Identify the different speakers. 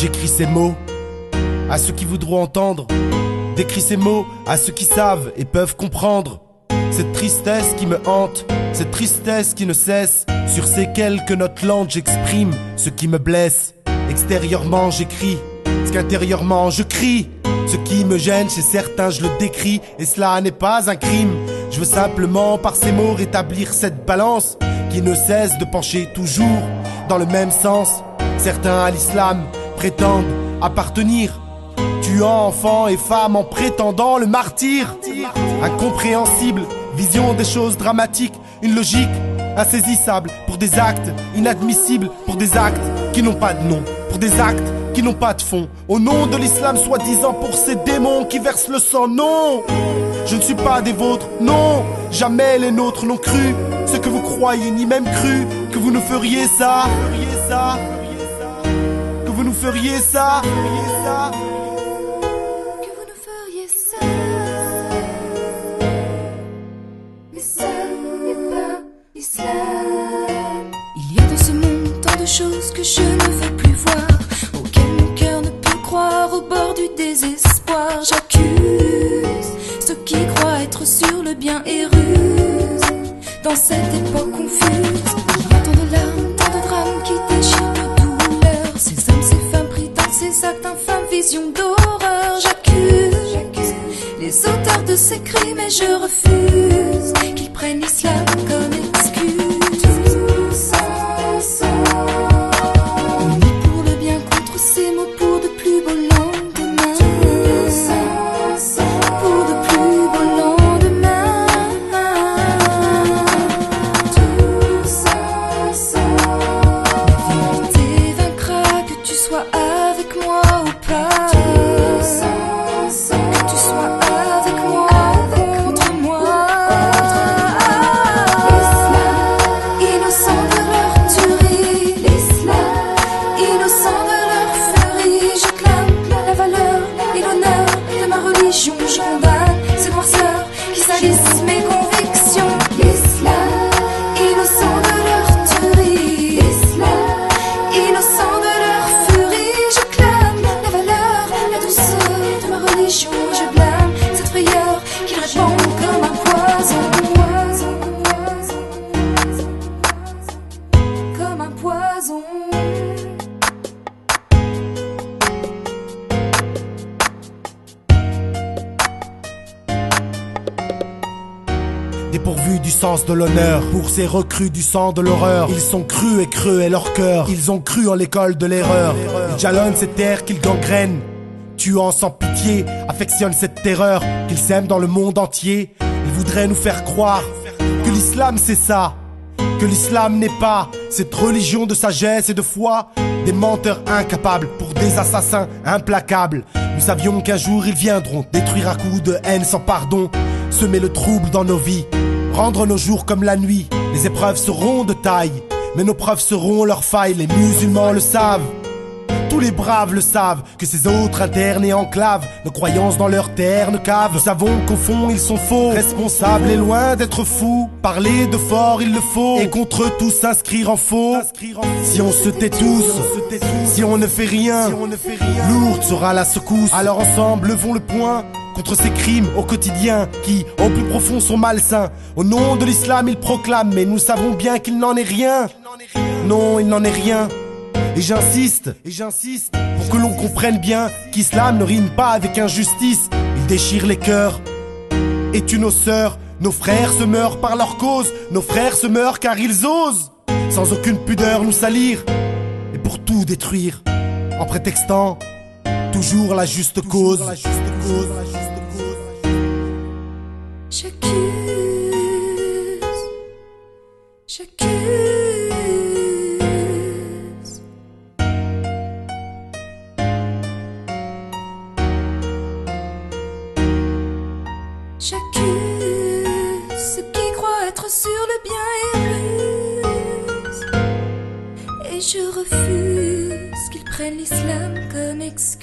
Speaker 1: J'écris ces mots à ceux qui voudront entendre, décris ces mots à ceux qui savent et peuvent comprendre. Cette tristesse qui me hante, cette tristesse qui ne cesse, sur ces quelques notes lentes j'exprime ce qui me blesse. Extérieurement j'écris ce qu'intérieurement je crie. Ce qui me gêne chez certains je le décris, et cela n'est pas un crime. Je veux simplement par ces mots rétablir cette balance qui ne cesse de pencher toujours dans le même sens. Certains à l'islam prétendent appartenir, tuant enfants et femmes en prétendant le martyr. Incompréhensible, vision des choses dramatiques, une logique insaisissable pour des actes inadmissibles, pour des actes qui n'ont pas de nom, pour des actes qui n'ont pas de fond. Au nom de l'islam soi-disant, pour ces démons qui versent le sang. Non, je ne suis pas des vôtres, non, jamais les nôtres l'ont cru. Ce que vous croyez, ni même cru que vous nous feriez ça, que vous nous feriez ça,
Speaker 2: que vous nous feriez ça. Mais ça n'est pas l'islam. Il y a dans ce monde tant de choses que je ne veux plus voir, auxquelles mon cœur ne peut croire, au bord du désespoir. J'accuse ceux qui croient être sur le bien et rusent dans cette époque confuse. Il y a tant de larmes, tant de drames qui déchirent nos douleurs. Ces hommes, ces femmes pris dans ces actes infâmes, visions d'horreur. J'accuse les auteurs de ces crimes et je refuse qu'ils prennent l'islam comme excuse. Unis pour le bien contre ces mots, pour de plus beaux lendemains, pour de plus beaux lendemains. La vérité vaincra, que tu sois avec moi ou pas, que tu sois avec moi ou contre moi. Innocent de leur tuerie, innocent de leur furie, je clame la valeur et l'honneur de ma religion. Je condamne ces noirceurs qui salissent mes convictions. Innocent de leur tuerie, innocent de leur furie, je clame la valeur, la douceur de ma religion. Je blâme cette frayeur qui répand comme un poison, comme un poison.
Speaker 1: dépourvus du sens de l'honneur, pour ces recrues du sang de l'horreur. Ils sont crus et creux est leur cœur, ils ont cru en l'école de l'erreur. Ils jalonnent ces terres qu'ils gangrènent, tuant sans pitié, affectionnent cette terreur qu'ils sèment dans le monde entier. Ils voudraient nous faire croire que l'islam c'est ça, que l'islam n'est pas cette religion de sagesse et de foi, des menteurs incapables pour des assassins implacables. Nous savions qu'un jour ils viendront détruire à coups de haine sans pardon, semer le trouble dans nos vies, rendre nos jours comme la nuit. Les épreuves seront de taille, mais nos preuves seront leurs failles. Les musulmans le savent, tous les braves le savent, que ces autres internent et enclavent nos croyances dans leur terne cave. Nous savons qu'au fond ils sont faux, responsables et loin d'être fous. Parler de fort il le faut, et contre tous s'inscrire en faux. Si on se tait tous, si on ne fait rien, lourde sera la secousse. Alors ensemble levons le poing contre ces crimes au quotidien qui, au plus profond, sont malsains. Au nom de l'islam ils proclament, mais nous savons bien qu'il n'en est rien. Non, il n'en est rien. Et j'insiste pour que l'on comprenne bien qu'islam ne rime pas avec injustice. Il déchire les cœurs et tue nos sœurs. Nos frères se meurent par leur cause, nos frères se meurent car ils osent, sans aucune pudeur, nous salir et pour tout détruire, en prétextant toujours la juste cause.
Speaker 2: J'accuse, j'accuse. J'accuse ceux qui croient être sur le bien et rusent, et je refuse qu'ils prennent l'islam comme excuse.